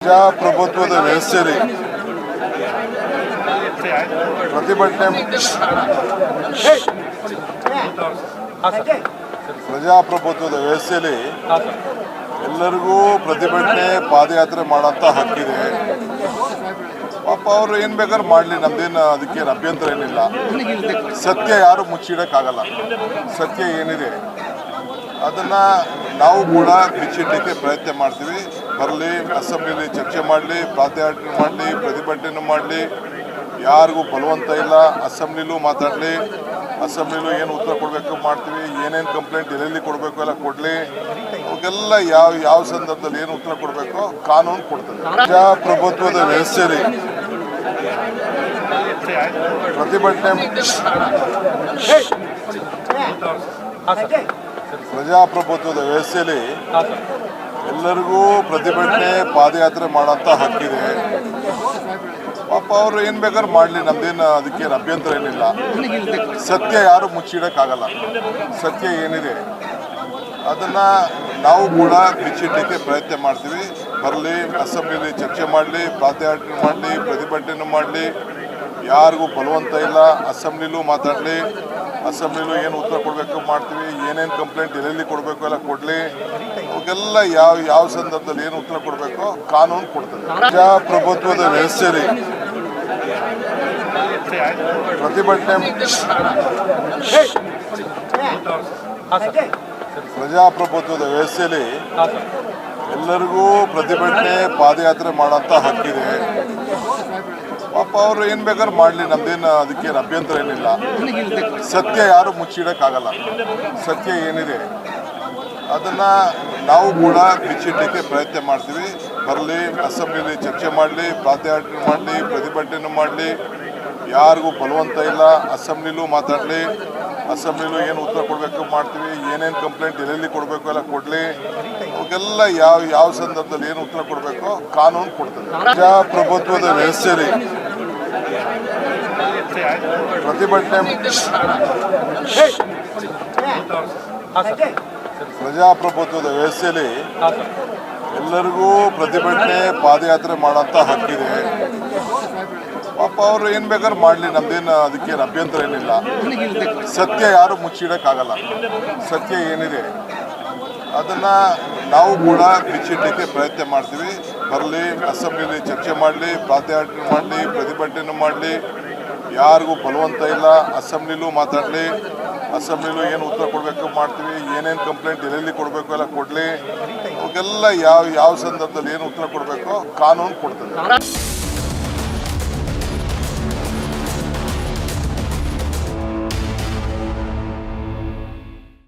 ಪ್ರಜಾಪ್ರಭುತ್ವದ ವ್ಯವಸ್ಥೆಯಲ್ಲಿ ಎಲ್ಲರಿಗೂ ಪ್ರತಿಭಟನೆ ಪಾದಯಾತ್ರೆ ಮಾಡೋಂಥ ಹಕ್ಕಿದೆ. ಪಾಪ ಅವರು ಏನು ಬೇಕಾದ್ರೂ ಮಾಡಲಿ, ನಮ್ದೇನು ಅದಕ್ಕೇನು ಅಭ್ಯಂತರ ಏನಿಲ್ಲ. ಸತ್ಯ ಯಾರು ಮುಚ್ಚಿಡೋಕ್ಕಾಗಲ್ಲ. ಸತ್ಯ ಏನಿದೆ ಅದನ್ನು ನಾವು ಕೂಡ ಬಿಚ್ಚಿಡಲಿಕ್ಕೆ ಪ್ರಯತ್ನ ಮಾಡ್ತೀವಿ. ಬರಲಿ, ಅಸೆಂಬ್ಲಿಲಿ ಚರ್ಚೆ ಮಾಡಲಿ, ಪಾದಯಾತ್ರೆ ಮಾಡಲಿ, ಪ್ರತಿಭಟನೆ ಮಾಡಲಿ, ಯಾರಿಗೂ ಬಲವಂತ ಇಲ್ಲ. ಅಸೆಂಬ್ಲಿಲೂ ಮಾತಾಡಲಿ, ಅಸೆಂಬ್ಲಿಲೂ ಏನು ಉತ್ತರ ಕೊಡಬೇಕು ಮಾಡ್ತೀವಿ. ಏನೇನು ಕಂಪ್ಲೇಂಟ್ ಎಲ್ಲೆಲ್ಲಿ ಕೊಡಬೇಕು ಎಲ್ಲ ಕೊಡಲಿ. ಅವಕ್ಕೆಲ್ಲ ಯಾವ ಸಂದರ್ಭದಲ್ಲಿ ಏನು ಉತ್ತರ ಕೊಡಬೇಕು ಕಾನೂನು ಕೊಡ್ತದೆ. ಪ್ರಜಾಪ್ರಭುತ್ವದ ವ್ಯವಸ್ಥೆಯಲ್ಲಿ ಎಲ್ಲರಿಗೂ ಪ್ರತಿಭಟನೆ ಪಾದಯಾತ್ರೆ ಮಾಡೋಂಥ ಹಕ್ಕಿದೆ. ಪಾಪ ಅವರು ಏನು ಬೇಕಾದ್ರೂ ಮಾಡಲಿ, ನಮ್ದೇನು ಅದಕ್ಕೇನು ಅಭ್ಯಂತರ ಏನಿಲ್ಲ. ಸತ್ಯ ಯಾರು ಮುಚ್ಚಿಡೋಕ್ಕಾಗಲ್ಲ. ಸತ್ಯ ಏನಿದೆ ಅದನ್ನು ನಾವು ಕೂಡ ಬಿಚ್ಚಿಡಲಿಕ್ಕೆ ಪ್ರಯತ್ನ ಮಾಡ್ತೀವಿ. ಬರಲಿ, ಅಸೆಂಬ್ಲಿಲಿ ಚರ್ಚೆ ಮಾಡಲಿ, ಪಾದಯಾತ್ರೆ ಮಾಡಲಿ, ಪ್ರತಿಭಟನೆ ಮಾಡಲಿ, ಯಾರಿಗೂ ಬಲವಂತ ಇಲ್ಲ. ಅಸೆಂಬ್ಲಿಲೂ ಮಾತಾಡಲಿ, ಅಸೆಂಬ್ಲಿಲೂ ಏನು ಉತ್ತರ ಕೊಡಬೇಕು ಮಾಡ್ತೀವಿ. ಏನೇನು ಕಂಪ್ಲೇಂಟ್ ಎಲ್ಲೆಲ್ಲಿ ಕೊಡಬೇಕು ಎಲ್ಲ ಕೊಡಲಿ. ಅವಕ್ಕೆಲ್ಲ ಯಾವ ಸಂದರ್ಭದಲ್ಲಿ ಏನು ಉತ್ತರ ಕೊಡಬೇಕು ಕಾನೂನು ಕೊಡ್ತದೆ. ಪ್ರಜಾಪ್ರಭುತ್ವದ ವ್ಯವಸ್ಥೆಯಲ್ಲಿ ಎಲ್ಲರಿಗೂ ಪ್ರತಿಭಟನೆ ಪಾದಯಾತ್ರೆ ಮಾಡೋಂಥ ಹಕ್ಕಿದೆ. ಪಾಪ ಅವರು ಏನು ಬೇಕಾದ್ರೂ ಮಾಡಲಿ, ನಮ್ದೇನು ಅದಕ್ಕೇನು ಅಭ್ಯಂತರ ಏನಿಲ್ಲ. ಸತ್ಯ ಯಾರು ಮುಚ್ಚಿಡೋಕ್ಕಾಗಲ್ಲ. ಸತ್ಯ ಏನಿದೆ ಅದನ್ನು ನಾವು ಕೂಡ ಬಿಚ್ಚಿಡಲಿಕ್ಕೆ ಪ್ರಯತ್ನ ಮಾಡ್ತೀವಿ. ಬರಲಿ, ಅಸೆಂಬ್ಲಿಲಿ ಚರ್ಚೆ ಮಾಡಲಿ, ಪಾದಯಾತ್ರೆ ಮಾಡಲಿ, ಪ್ರತಿಭಟನೆ ಮಾಡಲಿ, ಯಾರಿಗೂ ಬಲವಂತ ಇಲ್ಲ. ಅಸೆಂಬ್ಲಿಲೂ ಮಾತಾಡಲಿ, ಅಸೆಂಬ್ಲಿಲೂ ಏನು ಉತ್ತರ ಕೊಡಬೇಕು ಮಾಡ್ತೀವಿ. ಏನೇನು ಕಂಪ್ಲೇಂಟ್ ಎಲ್ಲೆಲ್ಲಿ ಕೊಡಬೇಕು ಎಲ್ಲ ಕೊಡಲಿ. ಅವಕ್ಕೆಲ್ಲ ಯಾವ ಸಂದರ್ಭದಲ್ಲಿ ಏನು ಉತ್ತರ ಕೊಡಬೇಕು ಕಾನೂನು ಕೊಡ್ತದೆ. ಪ್ರಜಾಪ್ರಭುತ್ವದ ವ್ಯವಸ್ಥೆಯಲ್ಲಿ ಎಲ್ಲರಿಗೂ ಪ್ರತಿಭಟನೆ ಪಾದಯಾತ್ರೆ ಮಾಡೋಂಥ ಹಕ್ಕಿದೆ. ಪಾಪ ಅವರು ಏನು ಬೇಕಾದ್ರೂ ಮಾಡಲಿ, ನಮ್ದೇನು ಅದಕ್ಕೇನು ಅಭ್ಯಂತರ ಏನಿಲ್ಲ. ಸತ್ಯ ಯಾರು ಮುಚ್ಚಿಡೋಕ್ಕಾಗಲ್ಲ. ಸತ್ಯ ಏನಿದೆ ಅದನ್ನು ನಾವು ಕೂಡ ಬಿಚ್ಚಿಡಲಿಕ್ಕೆ ಪ್ರಯತ್ನ ಮಾಡ್ತೀವಿ. ಬರಲಿ, ಅಸೆಂಬ್ಲಿಲಿ ಚರ್ಚೆ ಮಾಡಲಿ, ಪಾದಯಾತ್ರೆ ಮಾಡಲಿ, ಪ್ರತಿಭಟನೆ ಮಾಡಲಿ, ಯಾರಿಗೂ ಬಲವಂತ ಇಲ್ಲ. ಅಸೆಂಬ್ಲಿಲೂ ಮಾತಾಡಲಿ, ಅಸೆಂಬ್ಲಿಲೂ ಏನು ಉತ್ತರ ಕೊಡಬೇಕು ಮಾಡ್ತೀವಿ. ಏನೇನು ಕಂಪ್ಲೇಂಟ್ ಎಲ್ಲೆಲ್ಲಿ ಕೊಡಬೇಕು ಎಲ್ಲ ಕೊಡಲಿ. ಅವಕ್ಕೆಲ್ಲ ಯಾವ ಸಂದರ್ಭದಲ್ಲಿ ಏನು ಉತ್ತರ ಕೊಡಬೇಕು ಕಾನೂನು ಕೊಡ್ತದೆ.